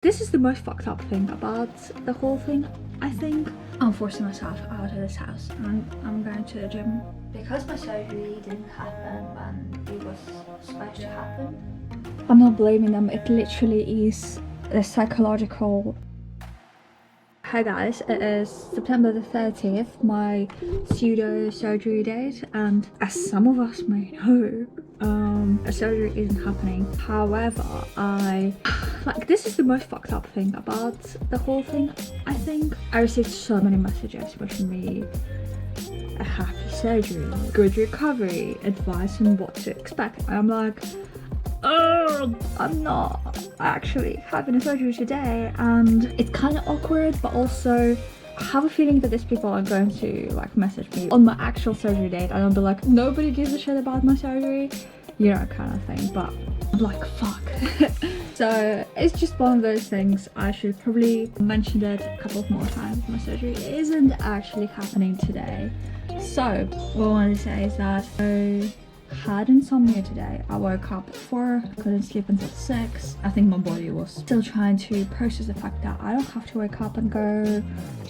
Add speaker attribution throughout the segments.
Speaker 1: This is the most fucked up thing about the whole thing, I think. I'm forcing myself out of this house and I'm going to the gym. Because my surgery didn't happen when it was supposed to happen. I'm not blaming them, it literally is the psychological. Hi guys, it is September the 30th, my pseudo surgery date, and as some of us may know, a surgery isn't happening. However, this is the most fucked up thing about the whole thing, I think. I received so many messages wishing me a happy surgery, good recovery, advice on what to expect. And I'm like, oh, I'm not actually having a surgery today, and it's kind of awkward, but also I have a feeling that these people are going to like message me on my actual surgery date and I'll be like, nobody gives a shit about my surgery, you know, kind of thing. But I'm like, fuck. So it's just one of those things. I should probably mention it a couple more times. My surgery isn't actually happening today. So what I want to say is that I had insomnia today. I woke up at 4, couldn't sleep until 6. I think my body was still trying to process the fact that I don't have to wake up and go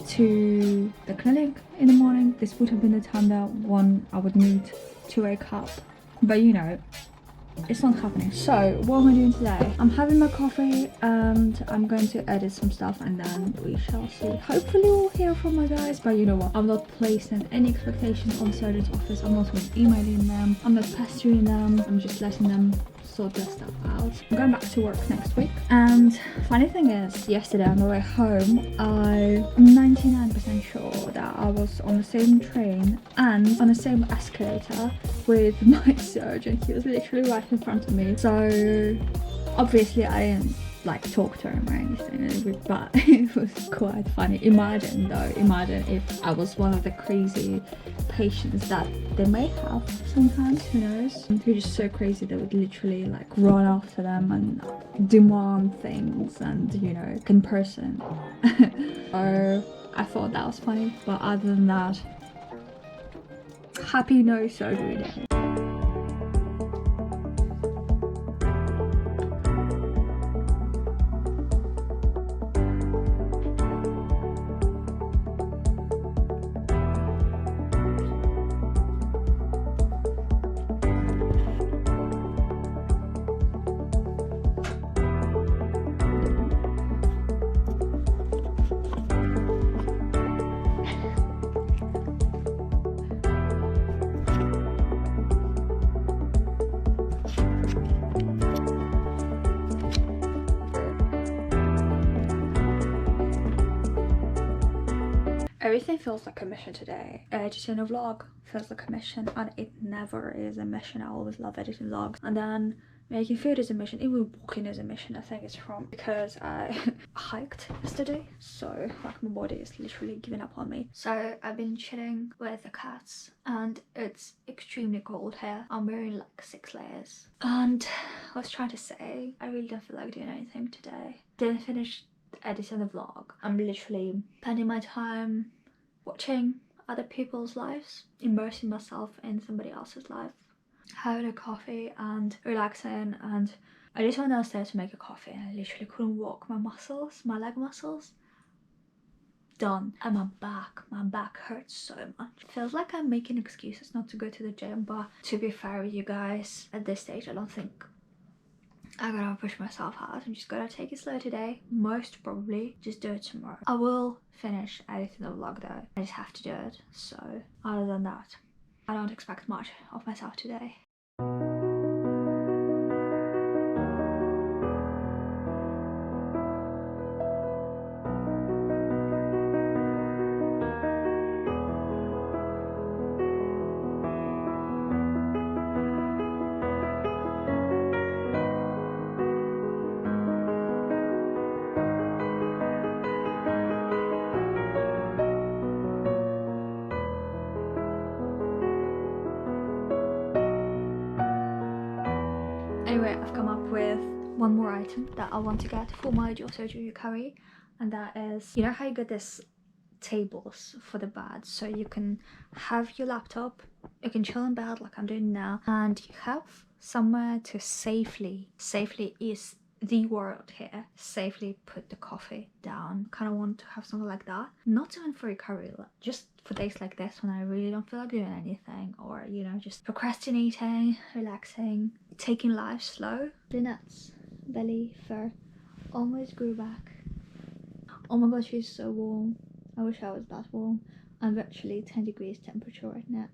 Speaker 1: to the clinic in the morning. This would have been the time that I would need to wake up, but you know, it's not happening. So what am I doing today? I'm having my coffee and I'm going to edit some stuff and then we shall see. Hopefully we'll hear from my guys, but you know what, I'm not placing any expectations on the surgeon's office. I'm not emailing them, I'm not pestering them, I'm just letting them sort their stuff out. I'm going back to work next week, and funny thing is, yesterday on the way home, I'm 99% sure that I was on the same train and on the same escalator with my surgeon. He was literally right in front of me, so obviously I didn't like talk to him or anything, but it was quite funny. Imagine if I was one of the crazy patients that they may have sometimes, who knows. They're just so crazy they would literally like run after them and demand things, and you know, in person. So I thought that was funny, but other than that, happy no surgery day. Everything feels like a mission today. Editing a vlog feels like a mission, and it never is a mission. I always love editing vlogs. And then making food is a mission. Even walking is a mission. I think it's from because I hiked yesterday, so like my body is literally giving up on me. So I've been chilling with the cats and it's extremely cold here. I'm wearing like 6 layers. And I was trying to say, I really don't feel like doing anything today. Didn't finish editing the vlog. I'm literally spending my time watching other people's lives, immersing myself in somebody else's life, having a coffee and relaxing. And I just went downstairs to make a coffee and I literally couldn't walk. My leg muscles done, and my back hurts so much. Feels like I'm making excuses not to go to the gym, but to be fair with you guys, at this stage I don't think I'm gonna push myself out. I'm just gonna take it slow today. Most probably just do it tomorrow. I will finish editing the vlog though. I just have to do it. So other than that, I don't expect much of myself today. Anyway, I've come up with one more item that I want to get for my dual surgery recovery, and that is, you know how you get this tables for the bed, so you can have your laptop, you can chill in bed like I'm doing now, and you have somewhere to safely is the world here, safely put the coffee down. Kind of want to have something like that. Not even for recovery, just for days like this when I really don't feel like doing anything, or you know, just procrastinating, relaxing, taking life slow. The nuts, belly, fur almost grew back. Oh my god, she's so warm. I wish I was that warm. I'm virtually 10 degrees temperature right now.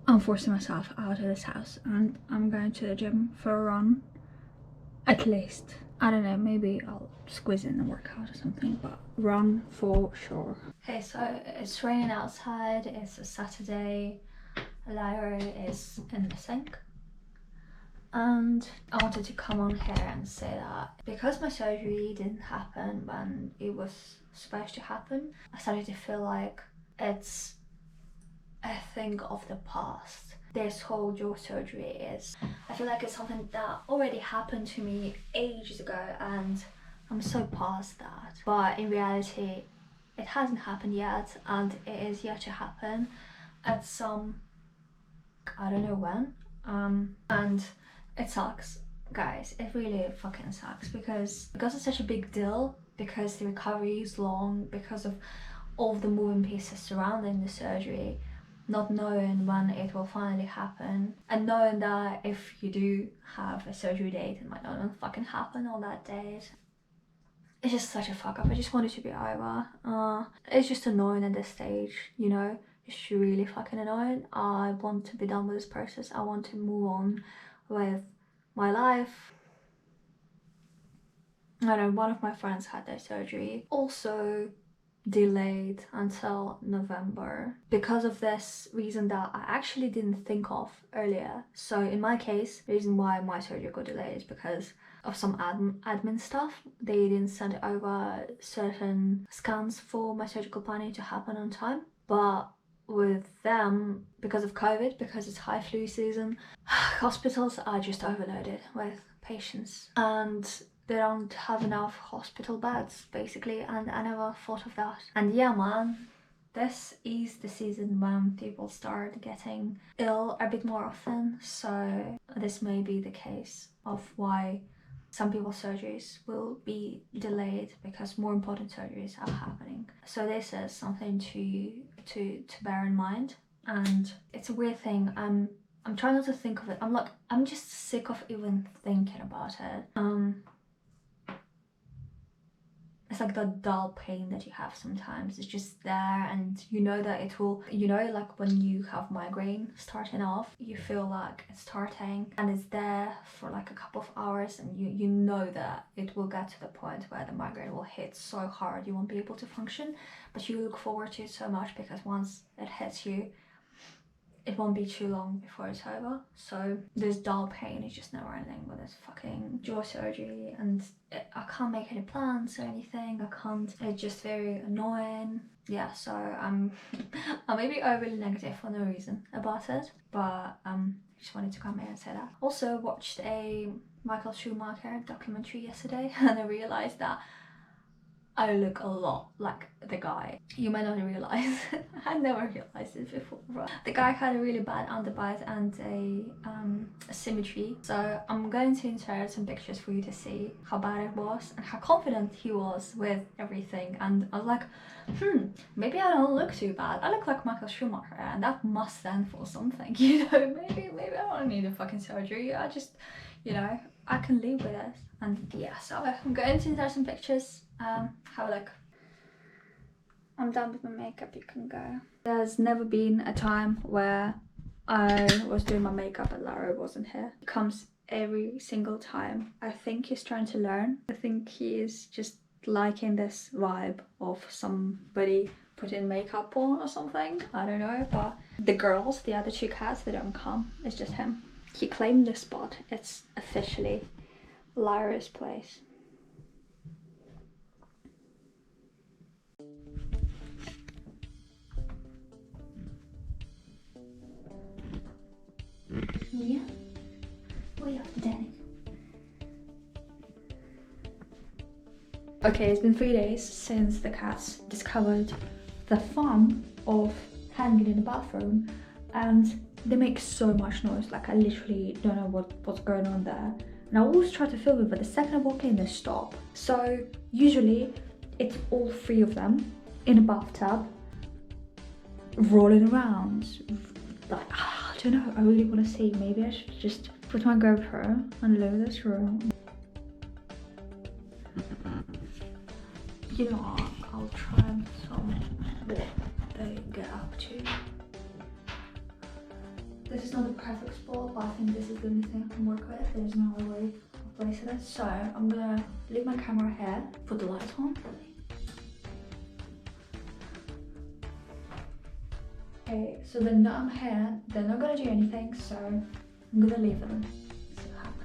Speaker 1: I'm forcing myself out of this house and I'm going to the gym for a run. At least. I don't know, maybe I'll squeeze in a workout or something, but run for sure. Okay, so it's raining outside, it's a Saturday, Lyra is in the sink. And I wanted to come on here and say that because my surgery didn't happen when it was supposed to happen, I started to feel like it's a thing of the past. This whole jaw surgery is, I feel like it's something that already happened to me ages ago and I'm so past that. But in reality, it hasn't happened yet and it is yet to happen at some, I don't know when. And it sucks, guys. It really fucking sucks because it's such a big deal, because the recovery is long, because of all of the moving pieces surrounding the surgery, not knowing when it will finally happen, and knowing that if you do have a surgery date, it might not fucking happen on that date. It's just such a fuck up. I just want it to be over. It's just annoying at this stage, you know. It's really fucking annoying. I want to be done with this process. I want to move on with my life. I know one of my friends had their surgery also delayed until November because of this reason that I actually didn't think of earlier. So in my case, the reason why my surgery got delayed is because of some admin stuff. They didn't send over certain scans for my surgical planning to happen on time. But with them, because of COVID, because it's high flu season, hospitals are just overloaded with patients and they don't have enough hospital beds basically, and I never thought of that. And yeah man, this is the season when people start getting ill a bit more often, so this may be the case of why some people's surgeries will be delayed, because more important surgeries are happening. So this is something to bear in mind. And it's a weird thing. I'm trying not to think of it. I'm just sick of even thinking about it. It's like the dull pain that you have sometimes. It's just there, and you know that it will, you know, like when you have migraine starting off, you feel like it's starting and it's there for like a couple of hours, and you know that it will get to the point where the migraine will hit so hard you won't be able to function, but you look forward to it so much because once it hits you, it won't be too long before it's over. So this dull pain is just never ending with this fucking jaw surgery, and I can't make any plans or anything. I can't. It's just very annoying. Yeah, so I'm maybe overly negative for no reason about it, but just wanted to come here and say that. Also watched a Michael Schumacher documentary yesterday and I realized that I look a lot like the guy. You might not realize. I never realized it before. But the guy had a really bad underbite and a symmetry. So I'm going to insert some pictures for you to see how bad it was and how confident he was with everything. And I was like, maybe I don't look too bad. I look like Michael Schumacher, and that must stand for something. You know, maybe I don't need a fucking surgery. I just, you know, I can live with it. And yeah, so I'm going to insert some pictures. Have a look. I'm done with my makeup, you can go. There's never been a time where I was doing my makeup and Lara wasn't here. He comes every single time. I think he's trying to learn. I think he is just liking this vibe of somebody putting makeup on or something. I don't know, but the girls, the other two cats, they don't come. It's just him. He claimed the spot. It's officially Lyra's place. Yeah. Okay, it's been 3 days since the cats discovered the fun of hanging in the bathroom, and they make so much noise. Like, I literally don't know what's going on there. And I always try to film it, but the second I walk in, they stop. So usually it's all 3 of them in a bathtub, rolling around. Like, I don't know, I really want to see. Maybe I should just put my GoPro and leave this room. You know what, I'll try and film what they get up to. This is not the perfect spot, but I think this is the only thing I can work with. There's no other way of placing it. So I'm gonna leave my camera here, put the light on. Okay, so they know I'm here. They're not gonna do anything, so I'm gonna leave them. See what happens.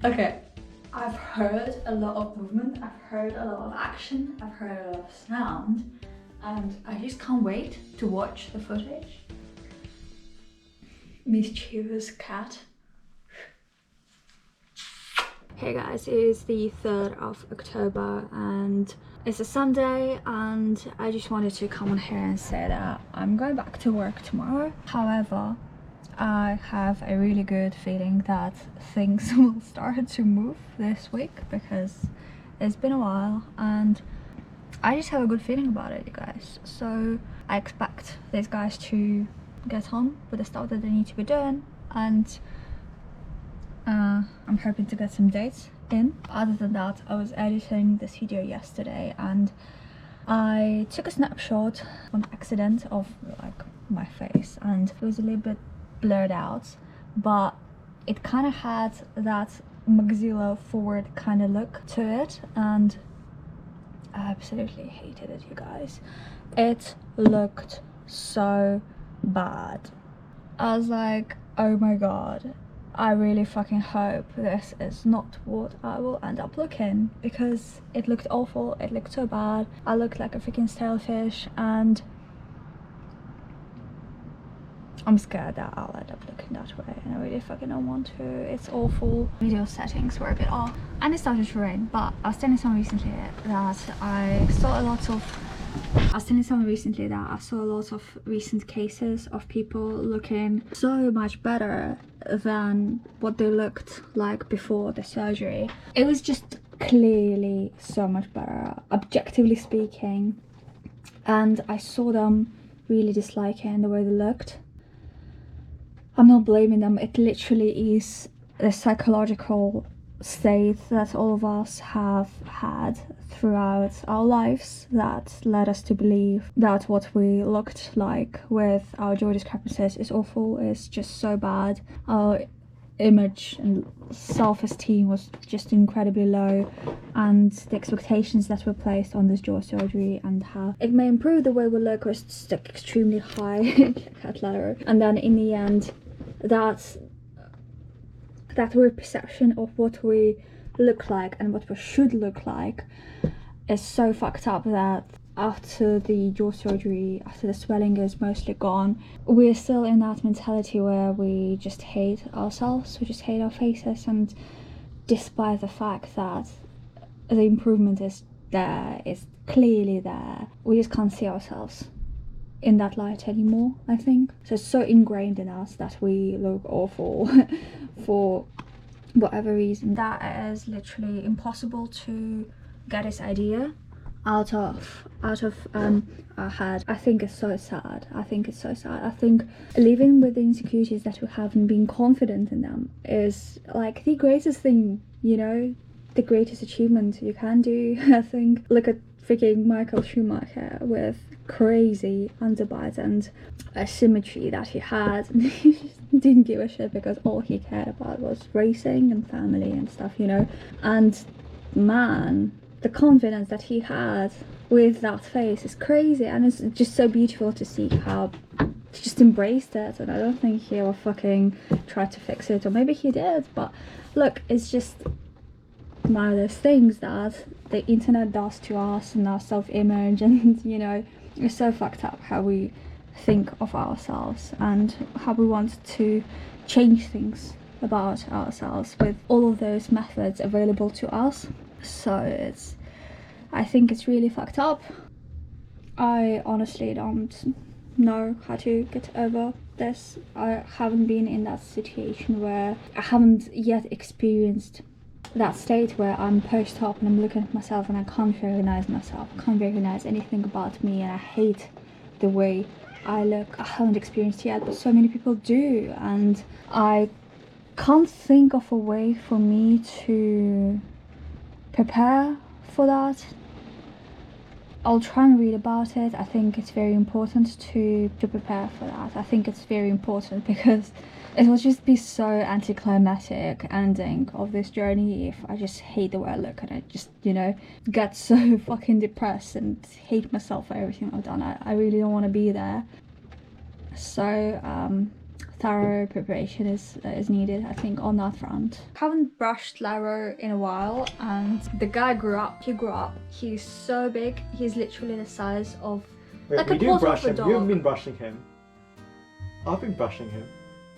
Speaker 1: Okay, I've heard a lot of movement, I've heard a lot of action, I've heard a lot of sound, and I just can't wait to watch the footage. Mischievous cat. Hey guys, it is the 3rd of October and it's a Sunday, and I just wanted to come on here and say that I'm going back to work tomorrow. However, I have a really good feeling that things will start to move this week because it's been a while and I just have a good feeling about it, you guys. So I expect these guys to get on with the stuff that they need to be doing, and I'm hoping to get some dates in. Other than that, I was editing this video yesterday and I took a snapshot on accident of like my face, and it was a little bit blurred out, but it kind of had that maxilla forward kind of look to it, and I absolutely hated it, you guys. It looked so bad. I was like, oh my god, I really fucking hope this is not what I will end up looking, because it looked awful. It looked so bad. I looked like a freaking stalefish, and I'm scared that I'll end up looking that way, and I really fucking don't want to. It's awful. Video settings were a bit off and it started to rain, but I was telling someone recently that I saw a lot of recent cases of people looking so much better than what they looked like before the surgery. It was just clearly so much better, objectively speaking, and I saw them really disliking the way they looked. I'm not blaming them. It literally is the psychological state that all of us have had throughout our lives that led us to believe that what we looked like with our jaw discrepancies is awful, is just so bad. Our image and self-esteem was just incredibly low, and the expectations that were placed on this jaw surgery and how it may improve the way we look was just like extremely high cat ladder, and then in the end that weird perception of what we look like and what we should look like is so fucked up that after the jaw surgery, after the swelling is mostly gone, we're still in that mentality where we just hate ourselves, we just hate our faces, and despite the fact that the improvement is there, it's clearly there, we just can't see ourselves in that light anymore, I think. So it's so ingrained in us that we look awful for whatever reason. That is literally impossible to get this idea out of our head. I think it's so sad. I think living with the insecurities that we have and being confident in them is like the greatest thing, you know, the greatest achievement you can do. I think, look at freaking Michael Schumacher with crazy underbites and a symmetry that he had. He just didn't give a shit because all he cared about was racing and family and stuff, you know. And man, the confidence that he had with that face is crazy, and it's just so beautiful to see how he just embraced it. And I don't think he ever fucking tried to fix it, or maybe he did, but look, it's just one of those things that the internet does to us and our self-image, and you know, it's so fucked up how we think of ourselves and how we want to change things about ourselves with all of those methods available to us. So I think it's really fucked up. I honestly don't know how to get over this. I haven't been in that situation where I haven't yet experienced that state where I'm post-op and I'm looking at myself and I can't recognize myself, can't recognize anything about me, and I hate the way I look. I haven't experienced it yet, but so many people do, and I can't think of a way for me to prepare for that. I'll try and read about it. I think it's very important to prepare for that. I think it's very important because it will just be so anticlimactic ending of this journey if I just hate the way I look and I just, you know, get so fucking depressed and hate myself for everything I've done. I really don't want to be there. So thorough preparation is needed, I think, on that front. I haven't brushed Laro in a while, and the guy grew up. He's so big. He's literally the size of like a quarter of a dog.
Speaker 2: You haven't been brushing him. I've been brushing him.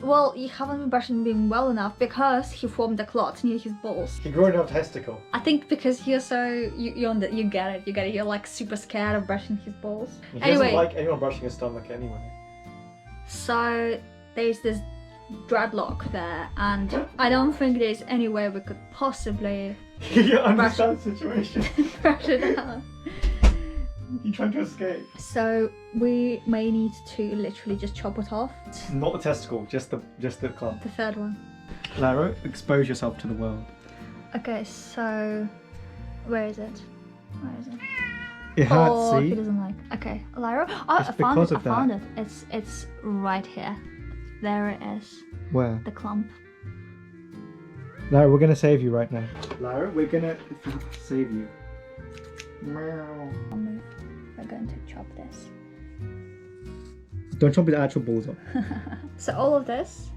Speaker 1: Well, you haven't been brushing him well enough because he formed a clot near his balls.
Speaker 2: He grew a testicle.
Speaker 1: I think because you're so you get it. You're like super scared of brushing his balls.
Speaker 2: He doesn't like anyone brushing his stomach anyway.
Speaker 1: So there's this dreadlock there, and I don't think there's any way we could possibly
Speaker 2: You understand the situation.
Speaker 1: brush it out.
Speaker 2: You're trying to escape.
Speaker 1: So we may need to literally just chop it off.
Speaker 2: Not the testicle, just the clump.
Speaker 1: The third one.
Speaker 2: Laro, expose yourself to the world.
Speaker 1: Okay, so where is it?
Speaker 2: It hurts,
Speaker 1: oh,
Speaker 2: see?
Speaker 1: he doesn't like. Okay, Lyra. Oh,
Speaker 2: It's
Speaker 1: I found it.
Speaker 2: because of
Speaker 1: I found it. It's right here. There it is.
Speaker 2: Where?
Speaker 1: The clump.
Speaker 2: Lara, we're gonna save you right now. Lara, we're gonna save you. Meow.
Speaker 1: I'll move. We're going to chop this.
Speaker 2: Don't chop the actual balls off.
Speaker 1: So all of this.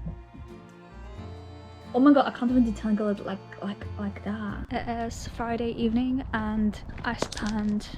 Speaker 1: Oh my god, I can't even detangle it like that. It is Friday evening and I spent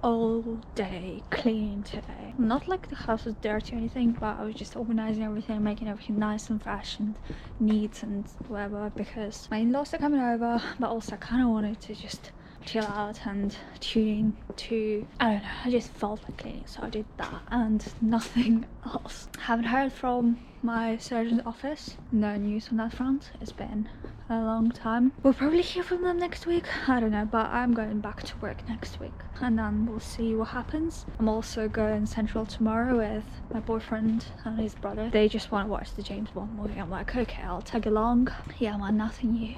Speaker 1: all day cleaning today. Not like the house was dirty or anything, but I was just organizing everything, making everything nice and fresh and neat and whatever, because my in-laws are coming over, but also I kind of wanted to just chill out and tune in to, I don't know, I just felt like cleaning, so I did that and nothing else. Haven't heard from my surgeon's office, no news on that front. It's been a long time. We'll probably hear from them next week, I don't know, but I'm going back to work next week and then we'll see what happens. I'm also going central tomorrow with my boyfriend and his brother. They just want to watch the James Bond movie. I'm like, okay, I'll tag along. Yeah man, nothing new.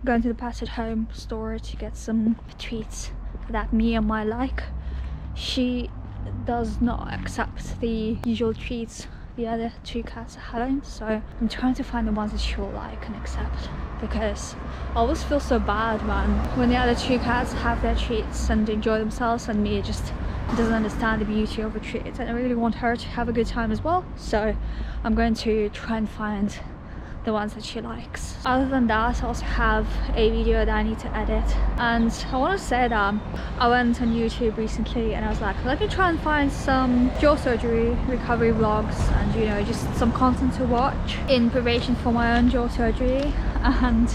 Speaker 1: Going to the Pass at Home store to get some treats that Mia might like. She does not accept the usual treats the other two cats are having, so I'm trying to find the ones that she'll like and accept, because I always feel so bad, man, when the other two cats have their treats and enjoy themselves and Mia just doesn't understand the beauty of a treat, and I really want her to have a good time as well. So I'm going to try and find the ones that she likes. Other than that, I also have a video that I need to edit, and I want to say that I went on YouTube recently and I was like, let me try and find some jaw surgery recovery vlogs and, you know, just some content to watch in preparation for my own jaw surgery. And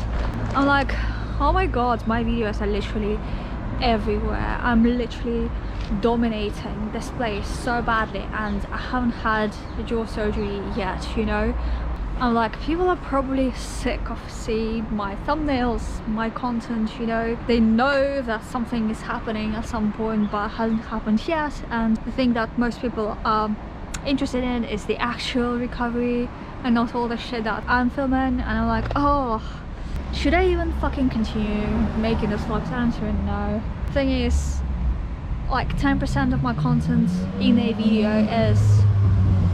Speaker 1: I'm like, oh my god, my videos are literally everywhere. I'm literally dominating this place so badly, and I haven't had the jaw surgery yet, you know. I'm like, people are probably sick of seeing my thumbnails, my content, you know. They know that something is happening at some point but it hasn't happened yet, and the thing that most people are interested in is the actual recovery and not all the shit that I'm filming. And I'm like, oh, should I even fucking continue making this vlog? The answer is no. The thing is, like 10% of my content in a video is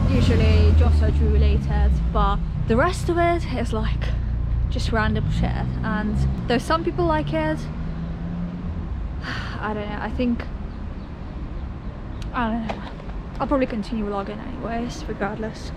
Speaker 1: usually jaw surgery related, but the rest of it is like just random shit. And though some people like it, I don't know, I don't know, I'll probably continue vlogging anyways, regardless.